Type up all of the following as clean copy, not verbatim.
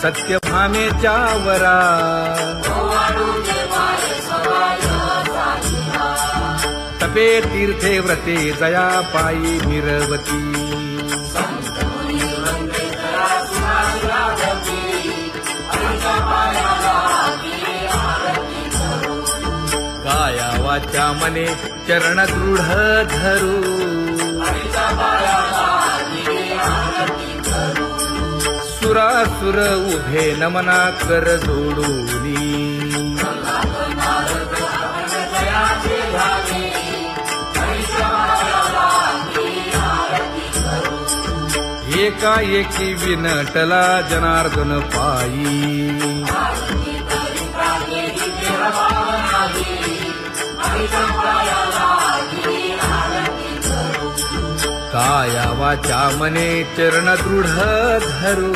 सत्यभामेच्या वरा तपे तीर्थे व्रते जया पायी मिरवती काया वाचा मने चरण दृढ धरू सुरासुर उभे नमना कर जोडूनी एकाएकी विनटला जनार्दन पायी काया वाचा मने चरण दृढ धरू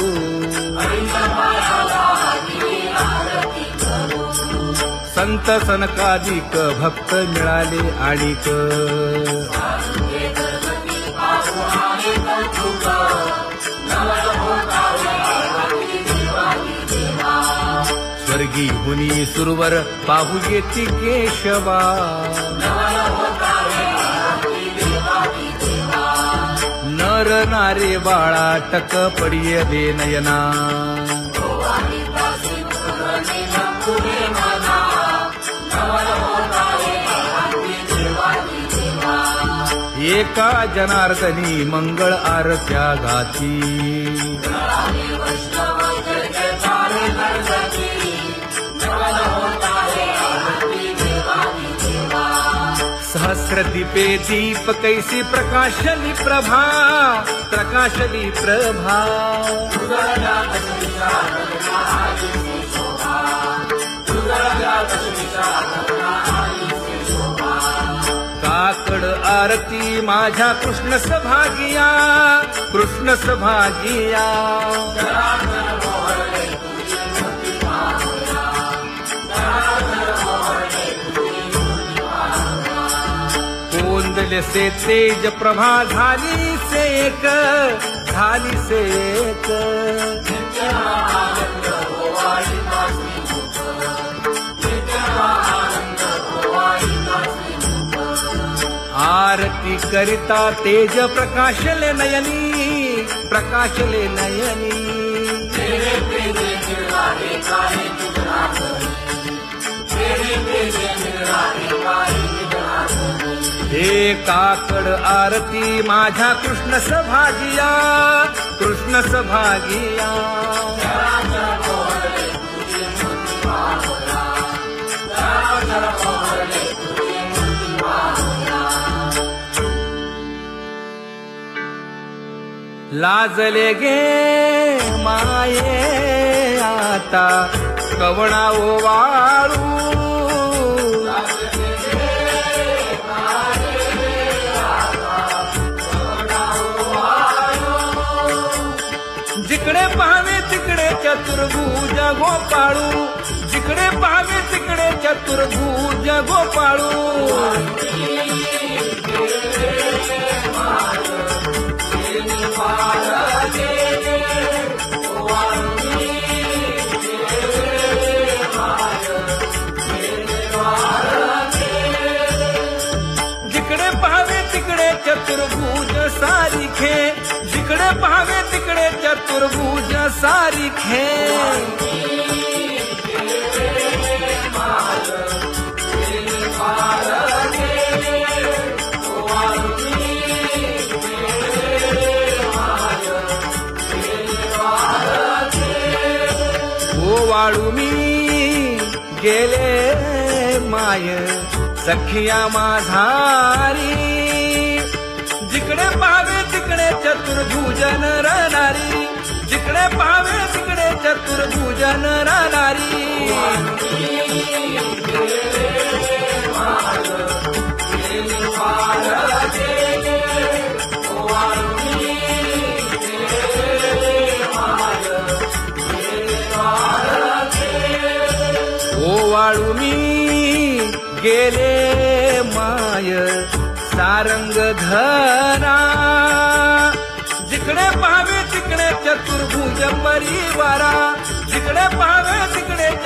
संत सनकादिक भक्त मिळाले आणिक स्वर्गी हुनी सुरवर पाहू येती केशवा नर नारे बाळा टक पडिय दे नयना एका जनार्दनी मंगळ आरत्या गाती सहस्र दीपे दीप कैसी प्रकाशली प्रभा प्रकाशली प्रभा काकड आरती माझ्या कृष्ण सभागिया कृष्ण सभागिया कोंदले से तेज प्रभा झाली सेक झाली सेक आरती करिता तेज प्रकाशले नयनी प्रकाशले नयनी हे काकड आरती माझ्या कृष्ण सभागिया कृष्ण सभागिया लाजले गे माये आता कवणा ओवाळू जिकडे पाहावे तिकडे चतुर्भुज गोपाळू जिकडे पाहावे तिकडे चतुर्भुज गोपाळू जिकडे पाहावे तिकडे चतुर्भुज सारिखे जिकडे पाहावे तिकडे चतुर्भुज सारिखे ओवाळू मी गेले माय सखिया माझारी जिकडे पाहावे तिकडे चतुर्भुज नर नारी जिकडे पाहावे तिकडे चतुर्भुज नर नारी ओवाळू मी गेले माय सारंग धरा जिकडे पाहावे तिकडे चतुर्भुज परिवारा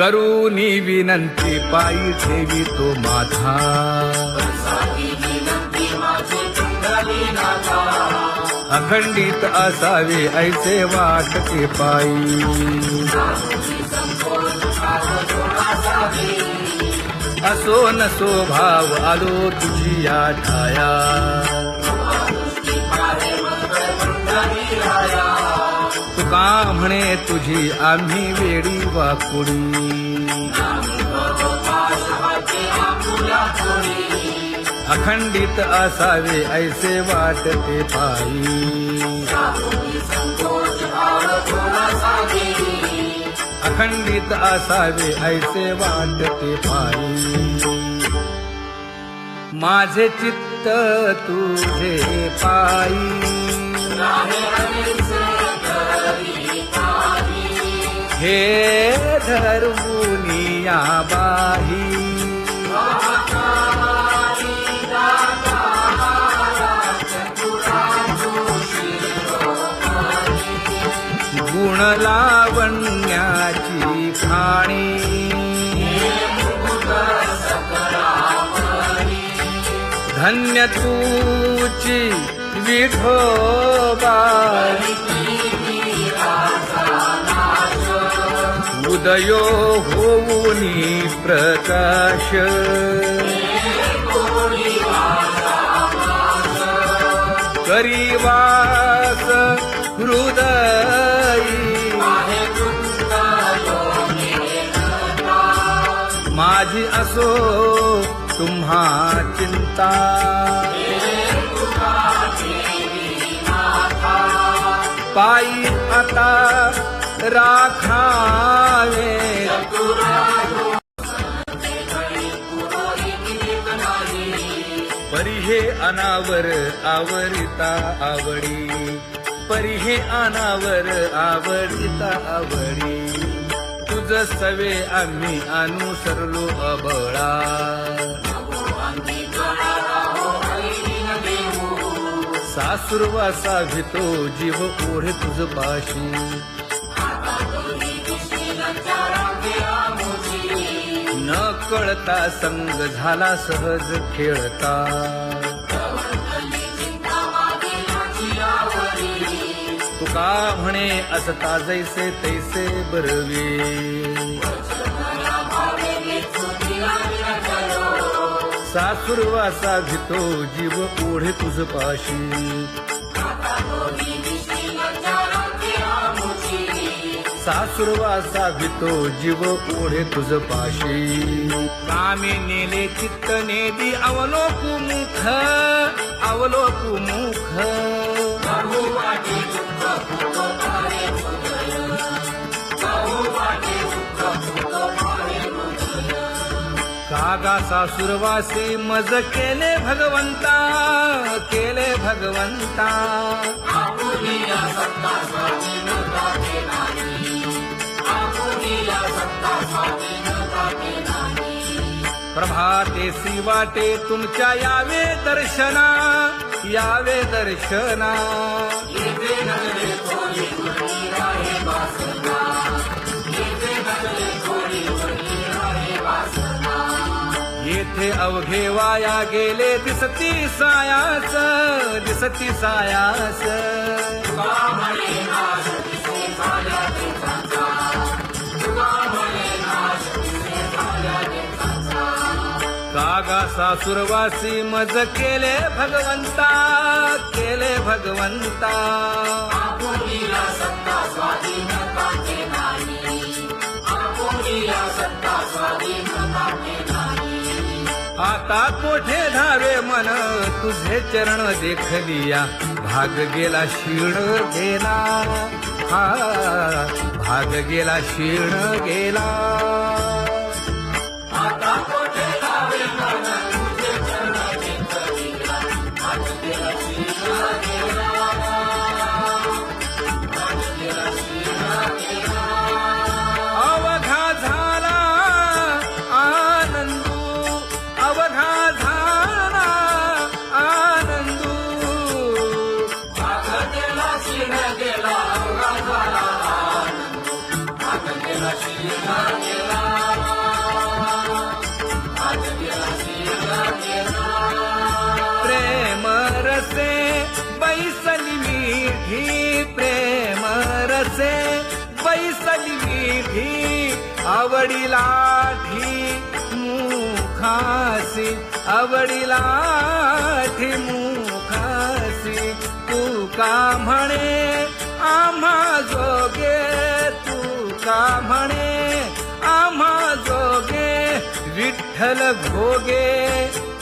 करूनी विनंती पायी ठेवी तो माथा अखंडित असावे ऐसे वाटते पायी असो नसो भाव आलो तुझी या ठाया तुका म्हणे तुझी आम्ही वेडी वाकुडी अखंडित असावे ऐसे वाटते पायी अखंडित असावे ऐसे वाटते पायी माझे चित्त तुझे पायी हे धर्मुनिया बाही गुण लावण्याची खाणी धन्य तूची विठोबा उदयो होऊनी प्रकाश करीवास हृदयी माझी असो तुम्हा चिंता पायी आता राखावे परी हे अनावर आवरिता आवडी परी हे अनावर आवडिता आवडी तुझ सवे आम्ही अनुसरलो अबळा सासुरवासा भितो जीव ओढे तुझ पाशी न कळता संग झाला सहज खेळता तुका म्हणे असता जैसे तैसे बरवे सासुरवासा भितो जीव ओढे तुझ पाशी सासुरवासा भितो जीव ओढे तुझ पाशी कामे नेले चित्त नेदी अवलोकु मुख अवलोकु मुख कागा सासुरवासी मज केले भगवंता केले भगवंता प्रभाते सी वाटे तुमच्या यावे दर्शना यावे दर्शना येथे अवघे वाया गेले दिसती सायास दिसती सायास कागा सासुरवासी मज केले भगवंता केले भगवंता आता कोठे धावे मन तुझे चरण देखलिया भाग गेला क्षीण गेला हा भाग गेला क्षीण गेला आता कोठे धावे मन तुझे चरण देखलिया भाग गेला क्षीण गेला अवघा झाला आनंदू अवघा झाला आनंदू भाग गेला क्षीण गेला अवघा झाला आनंदू भाग गेला क्षीण गेला असे बैसली विधी आवडीला मुखासी आवडीला मुखासी तू का म्हणे आम्हा जोगे तू का म्हणे आम्हा जोगे विठ्ठल घोगे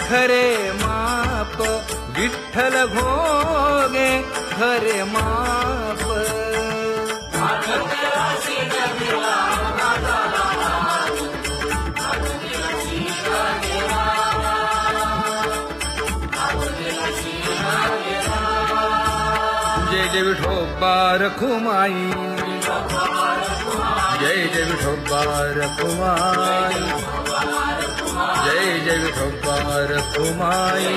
खरे माप विठ्ठल घोगे खरे माप जय जय विठोबा रखुमाई जय जय विठोबा रखुमाई जय जय विठोबा रखुमाई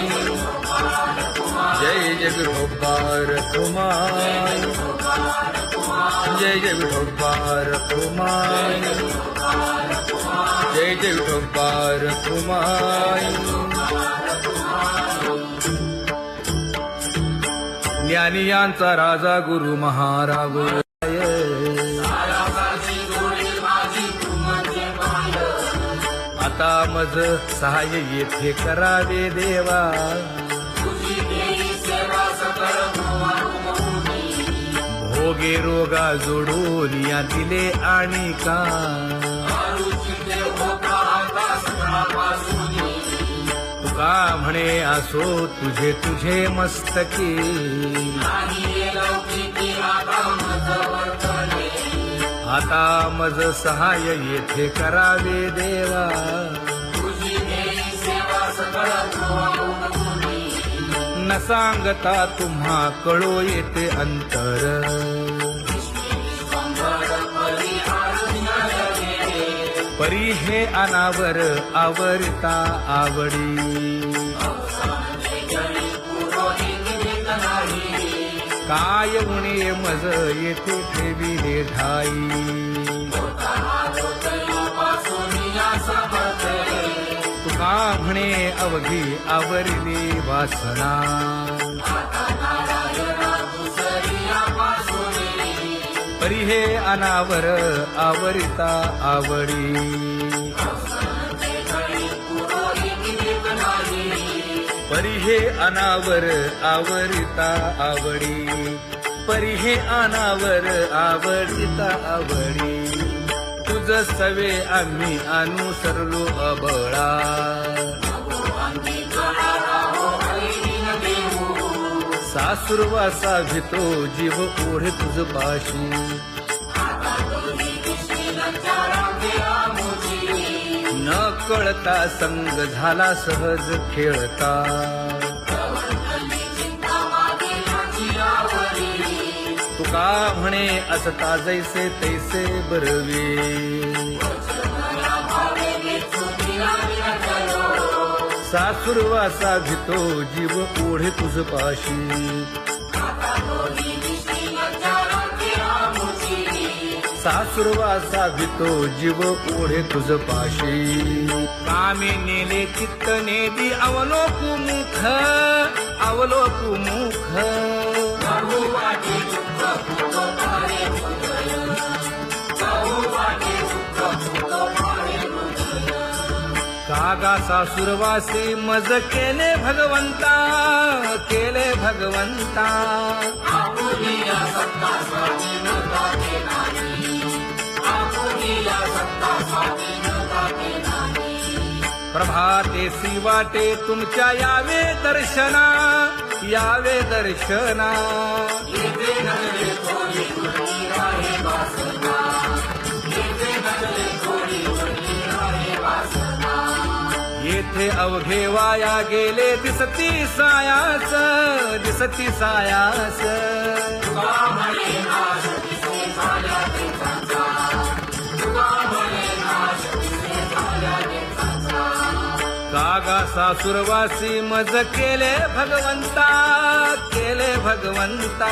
जय जय विठोबा रखुमाई जय जय विठोबा रखुमाई जय जय विठोबा रखुमाई ज्ञानियांचा राजा गुरु महाराज आता मज सहाय्य येथे करावे देवा भोगे रोगा जोडून या दिले आणि का तुका म्हणे असो तुझे तुझे मस्तकी आता मज सहाय्य येथे करावे देवा न सांगता तुम्हा कळो येते अंतर परी हे अनावर आवरता आवडी काय उणे मज येथे ठेविले ठाई तुका म्हणे अवघी आवरली वासना परी हे अनावर आवरिता आवडी परी हे अनावर आवरिता आवडी परी हे अनावर आवरिता आवडी तुझ सवे आम्ही अनुसरलो अबळा सासुरवासा भितो जीव ओढे तुझ पाशी न कळता संग झाला सहज खेळता तुका म्हणे असता जैसे तैसे बरवे सासुरवासा भितो जीव ओढे तुझ पाशी सासुरवासा भितो जीव ओढे तुझ पाशी कामे नेले चित्त नेदी अवलोकु मुख अवलोकु मुख कागा सासुरवासी मज केले भगवंता केले भगवंता प्रभाते सी वाटे तुमच्या यावे दर्शना यावे दर्शना येथे अवघे वाया गेले दिसती सायास दिसती सायास कागा सासुरवासी मज केले भगवंता केले भगवंता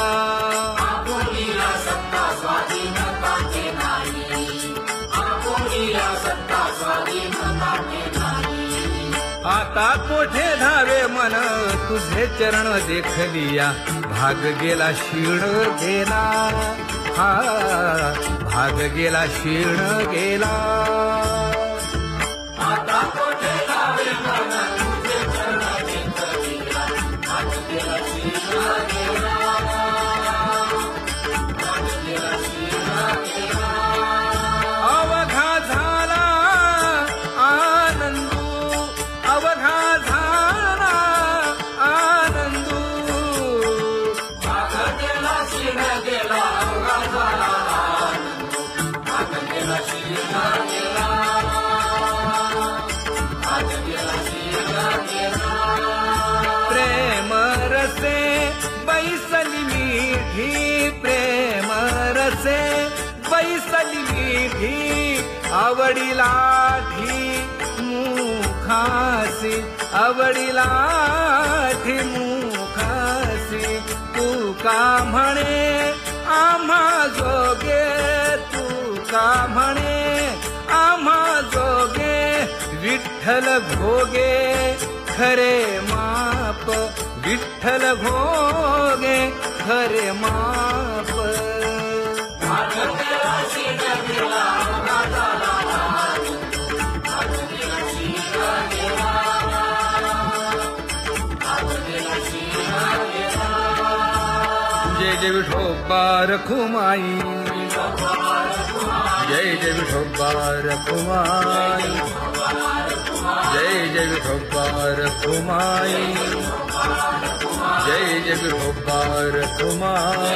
आता कोठे धावे मन तुझे चरण देखलिया भाग गेला शीण गेला हा भाग गेला क्षीण गेला अवघा झाला आनंदू अवघा झाला आनंदू भाग गेला क्षीण गेला अवघा झाला भाग गेला क्षीण गेला भाग गेला क्षीण गेला प्रेम रसे बैसली मीठी प्रेम रसे बैसली मीठी आवडीला मुखासी आवडीला मुखासी तू का म्हणे आम्हा जोगे तू का म्हणे आम्हा जोगे विठ्ठल भोगे खरे माप विठ्ठल भोगे खरे माप जय जय विठोबा रखुमाई जय जय विठोबा रखुमाई जय जय विठोबा रखुमाई जय जय विठोबा रखुमाई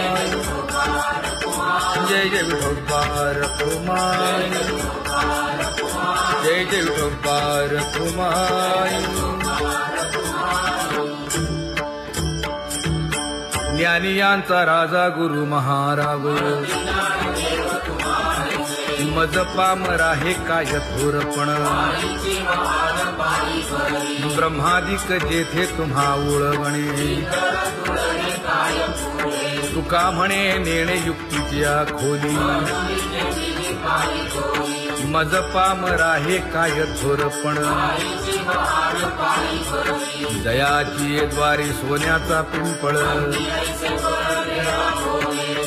जय जय विठोबा रखुमाई जय जय विठोबा रखुमाई ज्ञानियांचा राजा गुरु महाराज मज पामरा हे काय थोरपण ब्रह्मादिक जेथे तुम्हा उळवणे तुका म्हणे नेणे युक्तीच्या खोली मज पामरा हे काय थोरपण दयाची द्वारी सोन्याचा पिंपळ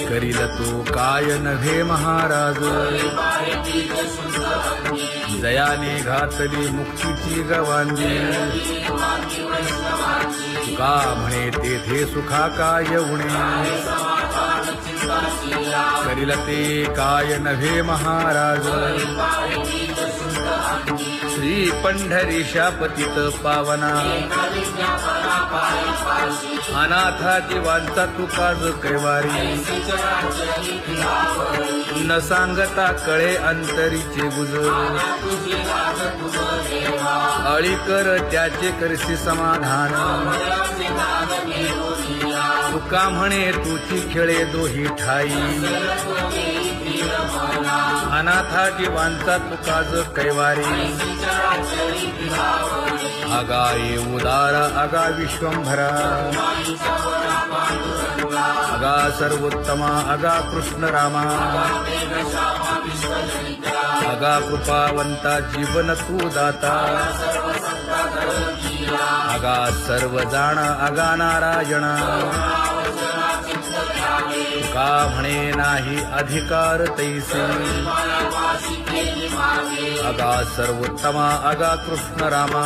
करील तो काय नव्हे महाराज दयाने घातली मुक्तीची गवांगी का म्हणे तेथे सुखा काय उणे करील ते काय नव्हे महाराज श्री पंढरीशा पतित पावना अनाथा जीवांचा तुकाज कैवारी न सांगता कळे अंतरीचे गुजर अळी कर त्याचे करशी समाधान तुका म्हणे तुची खेळे दोही ठाई अनाथा जीवांचा तुकाज कैवारी आगा ये उदार आगा विश्वंभरा आगा सर्वोत्तमा आगा कृष्ण रामा आगा कृपावंता जीवन तू दाता आगा सर्व जाणा आगा नारायणा का म्हणे नाही अधिकार तैसे आगा सर्वोत्तमा आगा कृष्ण रामा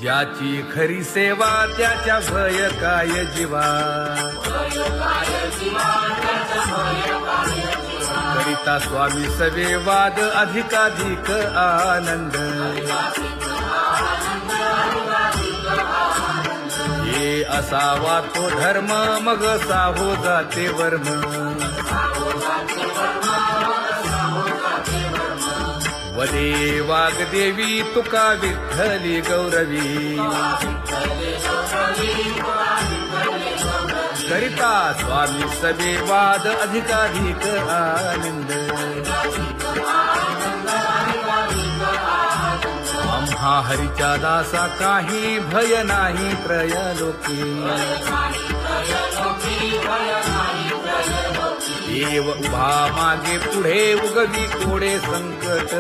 ज्याची खरी सेवा त्याच्या भय काय जीवा करिता स्वामी सवे वाद अधिकाधिक आनंद हे असावा तो धर्म मग साहो जाते वर्म वदे वाग्देवी तुका विठ्ठली गौरवी करिता स्वामी सवे वाद अधिकाधिक आनंद आम्हा हरीच्या दासा काही भय नाही त्रयलोकी देव उभा मागे पुढे उगवी कोडे संकट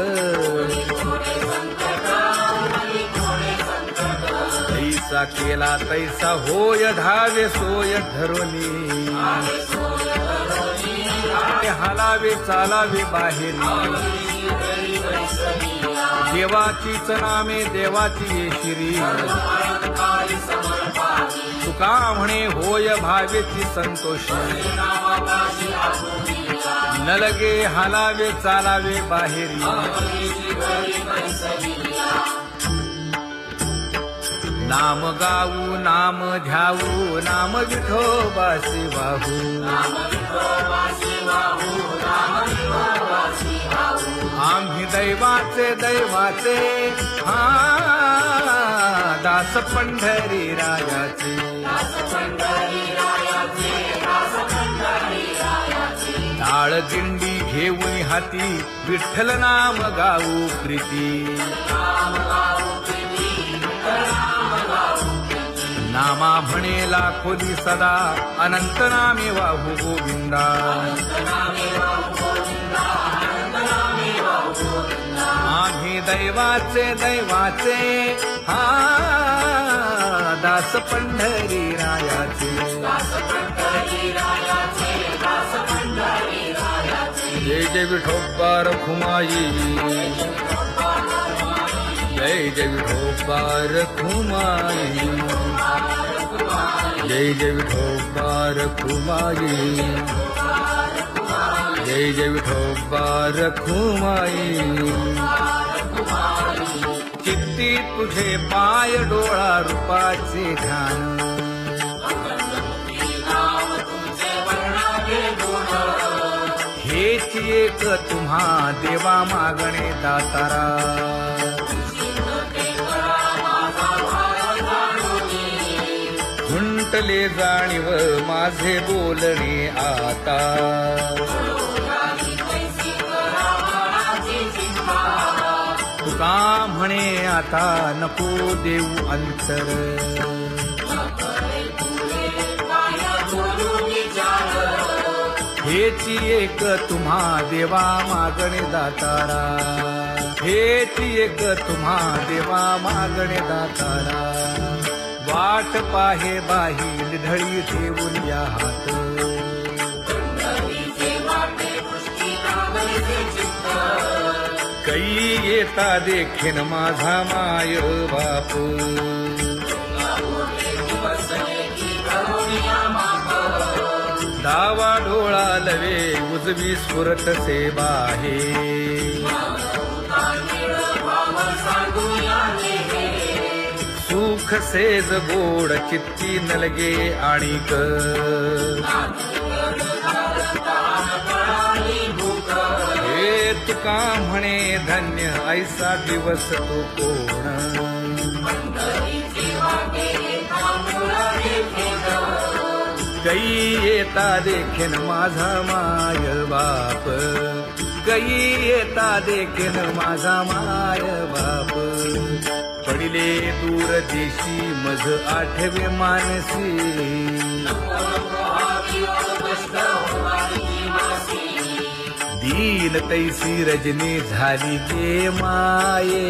जैसा केला तैसा होय धावे सोय धरोनी हालावे चालावे बाहेरी देवाचीच नामे देवाची येशिरी तुका म्हणे होय भावेची संतोषी न लगे हालावे चालावे बाहेरी नाम गाऊ नाम ध्याऊ नाम विठोबासी वाहू आम्ही दैवाचे दैवाचे हा दास पंढरी रायाचे टाळ दिंडी घेऊन हाती विठ्ठल नाम गाऊ प्रीती नामा म्हणेला खोली सदा अनंत नामे वाहू गोविंदा आम्ही दैवाचे दैवाचे हा दास पंढरी रायाचे जय जय विठोबा रखुमाई जय जय विठोबा रखुमाई जय जय विठोबा रखुमाई जय जय विठोबा रखुमाई चित्ती तुझे पाय डोळा रूपाचे ध्यान हेच एक तुम्हा देवा मागणे दातारा खुंटले जाणीव माझे बोलणे आता तुका म्हणे आता नको देऊ अंतर हेची एक तुम्हा देवा मागणे दातारा हेची एक तुम्हा देवा मागणे दातारा वाट पाहे बाही ढळी ठेवून या हात कै येता देखीन माझा माय बाप डावा डोळा लवे उजवी स्फुरत से बाहे सुख सेज गोड चित्ती नलगे आणिक हे तुका म्हणे धन्य ऐसा दिवस तो कोण कै येता देखीन माझा माय बाप कै येता देखीन माझा माय बाप पडिले दूर देशी मज आठवे मानसी दीन तैसी रजनी झाली गे माये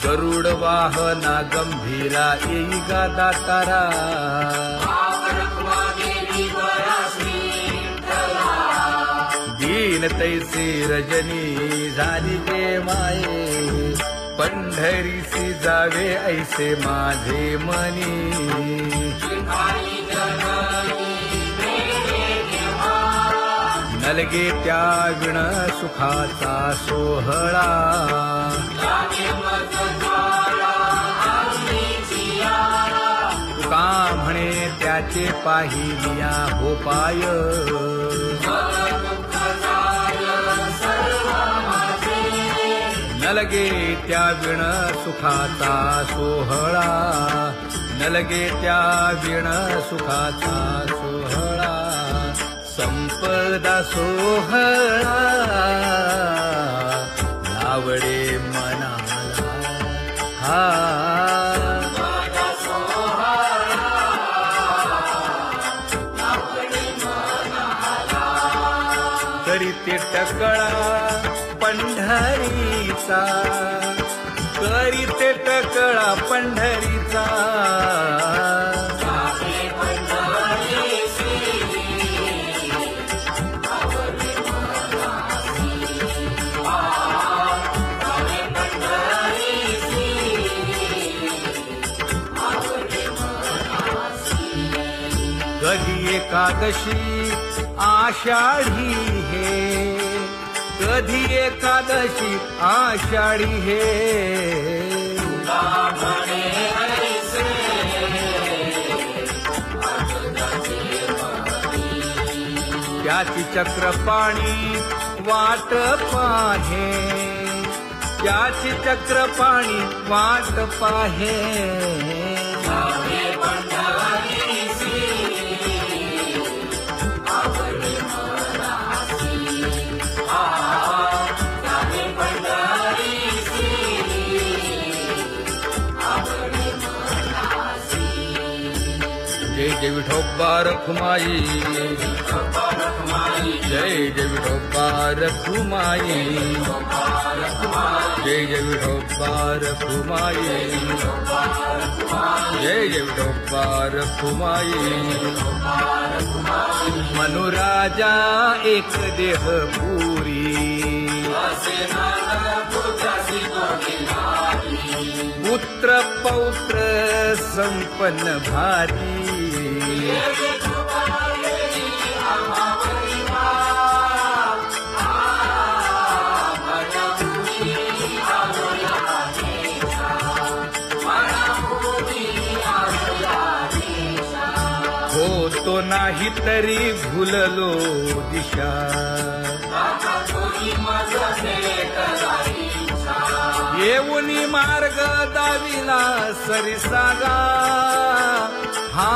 गरुड वाहना गंभीरा येई गा दातारा दीन तैसी रजनी झाली गे माये पंढरीसी जावे ऐसे माझे मनी नलगे त्या विण सुखाचा सोहळा तुका म्हणे त्याचे पाहिलिया हो पाय नलगे त्या विण सुखाचा सोहळा नलगे त्या विण सुखाचा सोहळा संपदा सोहळा लावडे मनाला हा तरी ते टकळा पंढरीचा वारीचा, करीते टकळा पंढरीचा. कधी एकादशी आषाढी हे, कधी एकादशी आषाढी हे. त्याची चक्रपाणी वाट पाहे, त्याची चक्रपाणी वाट पाहे. जय जय विठोबा रखुमाई, जय जय विठोबा रखुमाई, जय जय विठोबा रखुमाई, जय जय विठोबा रखुमाई. मनुराजा एक देह पुरी, पुत्र पौत्र संपन्न भारी. होतो नाही तरी भुललो दिशा, येऊनी मार्ग दाविला सरिसागा. हा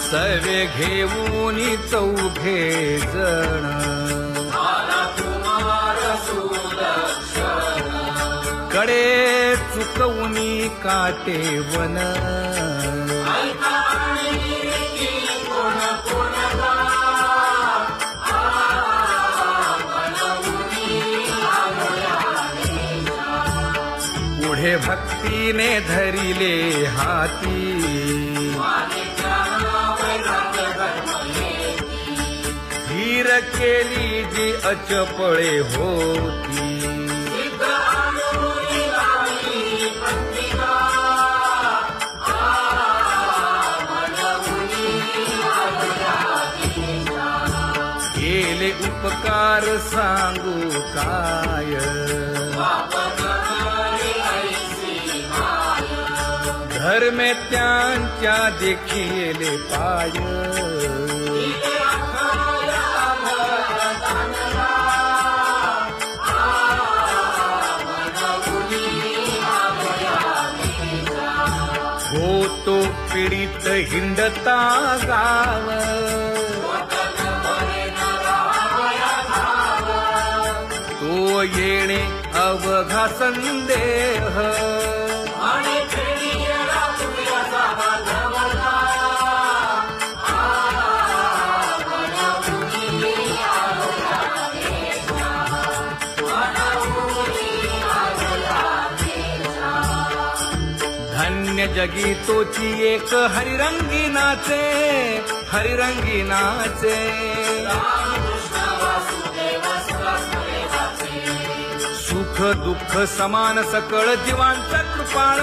सर्वे घेऊनी चौघे जण, कडे चुकवूनी काटे वन. पुढे भक्तीने धरिले हाती, धीर केली जी अचपळे होती. केले उपकार सांगू काय, धर्मे त्यांच्या देखिले पाय. होतो पीडित हिंडता गाव, तो येणे अवघा संदेह. धन्य जगी तोची एक हरिरंगी नाचे, हरिरंगी नाचे. सुख दुःख समान सकळ जीवांचा कृपाळ,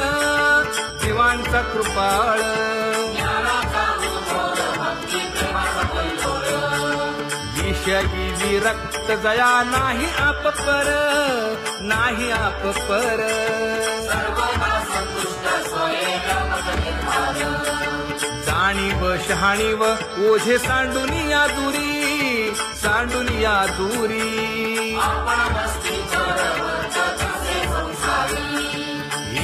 जीवांचा कृपाळ. विषयी विरक्त जया नाही आप पर, नाही आप पर. जाणीव शहाणीव ओझे सांडुनिया दुरी, सांडुनिया दुरी.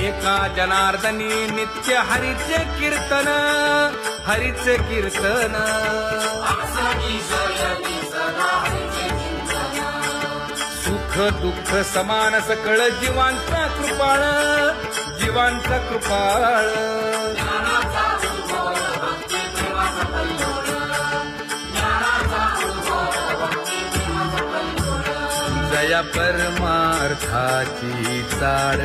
एका जनार्दनी नित्य हरीचे कीर्तन, हरीचे कीर्तन. सुख दुःख समान सकळ जीवांचा कृपाळ, जीवांचा कृपाळ. जया परमार्थाची चाळ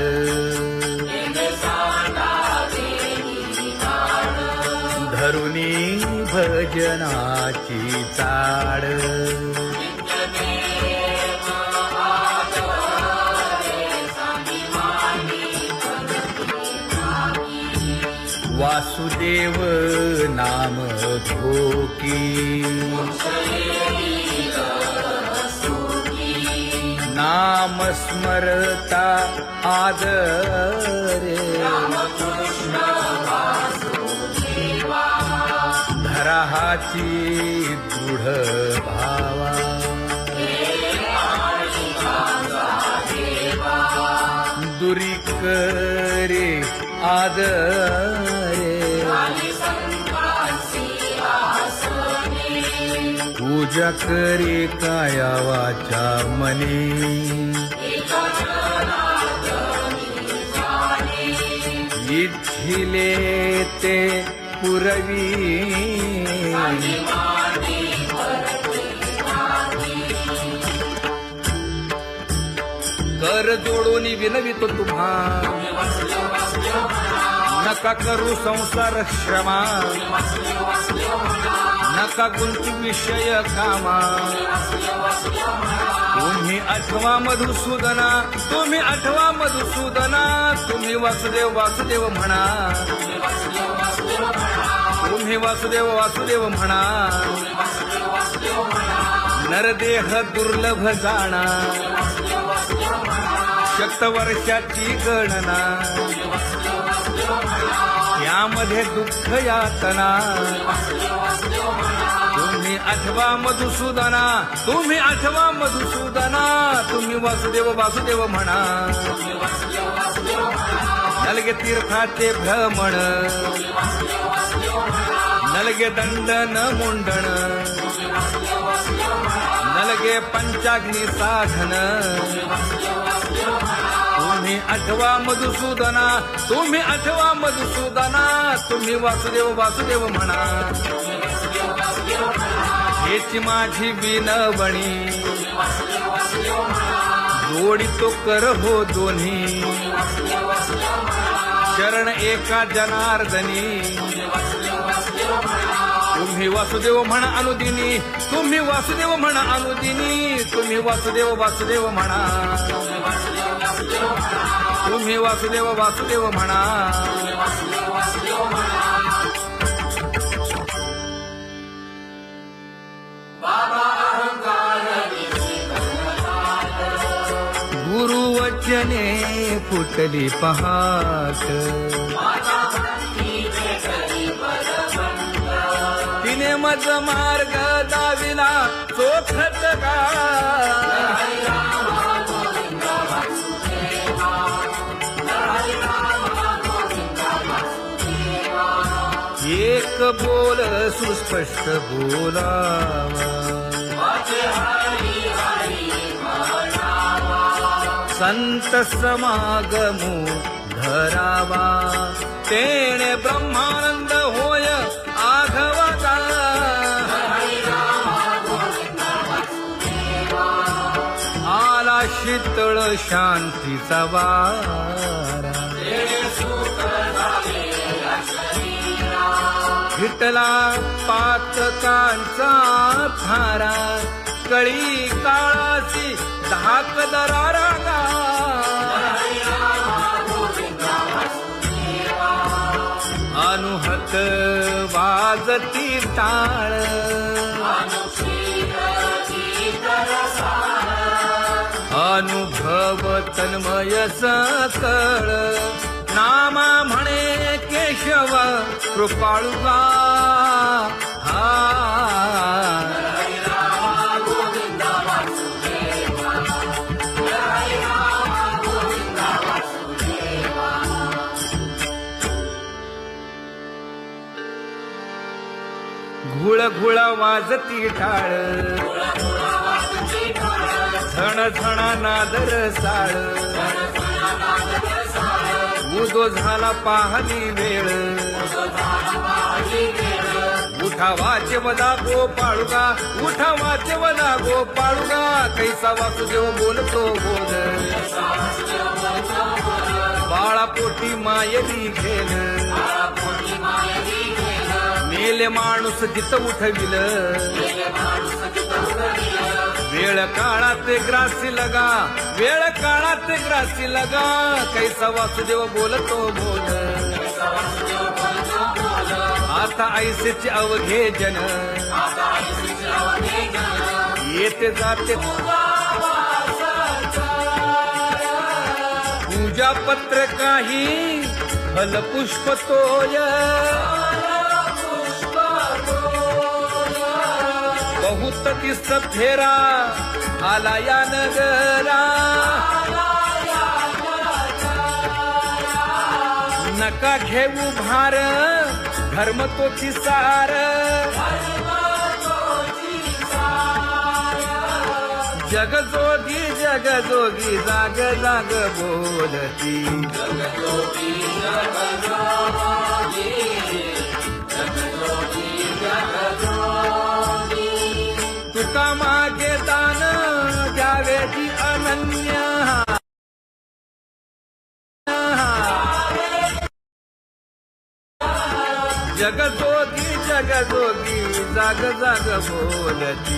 धरुणी भजनाची चाळ वासुदेव नाम घोकी नाम स्मरता आदरे धराहाची दृढ भावा दुरी करे आदरे पूजा करे काया वाचा मनी इच्छिले ते पुरवी कर जोडून विनवितो तुम्हा नका करू संसार श्रमा नका गुंती विषय कामा तुम्ही आठवा मधुसूदना तुम्ही आठवा मधुसूदना तुम्ही वासुदेव वासुदेव म्हणा तुम्ही वासुदेव वासुदेव म्हणा नरदेह दुर्लभ जाणा शतवर्षाची गणना यामध्ये दुःख यातना तुम्ही आठवा मधुसूदना तुम्ही आठवा मधुसूदना तुम्ही वासुदेव वासुदेव म्हणा नलगे तीर्थाचे भ्रमण नलगे दंडन मुंडण नलगे पंचाग्नी साधन तुम्ही आठवा मधुसूदना तुम्ही आठवा मधुसूदना तुम्ही वासुदेव वासुदेव म्हणा हेची माझी विनवणी जोडी तो कर हो दोन्ही शरण एका जनार्दनी तुम्ही वासुदेव म्हणा अनुदिनी तुम्ही वासुदेव म्हणा अनुदिनी तुम्ही वासुदेव वासुदेव म्हणा तुम्ही वासुदेव वासुदेव म्हणा गुरुवचने फुटली पहाट तिने मज मार्ग दाविला चोखत का एक बोल सुस्पष्ट बोलावा संत समागमू धरावा तेणे ब्रह्मानंद होय आघवता आला शीतळ शांतीचा वारा हिटला पातकांचा थारा कळी काळाची धाक दरारा अनुहत वाजती टाळ अनुभव तन्मय सकळ नामा म्हणे केशव कृपाळुगा हा घुळ घुळ वाजती टाळ झण झण नादर साळ उदो झाला पाहली वेळ उठा वाचवला गोपाळुका, उठा वाचवला गोपाळुका, कैसा वासुदेव बोलतो बोल, बाळा पोटी मायली घेल, मेले माणूस जित उठविल, वेळ काळात ग्रासी लगा, वेळ काळात ग्रासी लगा, कैसा वासुदेव बोलतो बोल, आता ऐसेचे अवघे जन, येते जाते पूजा पत्र काही फल पुष्प तोय, बहुत दिस फेरा आला या नगरा, नका घेऊ भार धर्म तो सार, जगजोगी जगजोगी जाग जाग बोलती, तुका मागे दान द्यावे जी अनन्य, जगजोगी जगजोगी जाग जाग बोलती,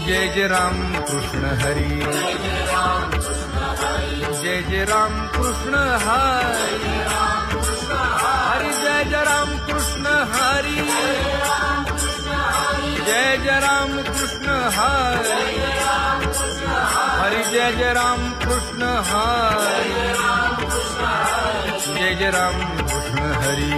जय जय राम कृष्ण हरी, जय जय राम कृष्ण हरी, हरि जय जय राम कृष्ण हरी, जय जय राम कृष्ण हरी, हरि जय जय राम कृष्ण हरी, जय जय राम कृष्ण हरी.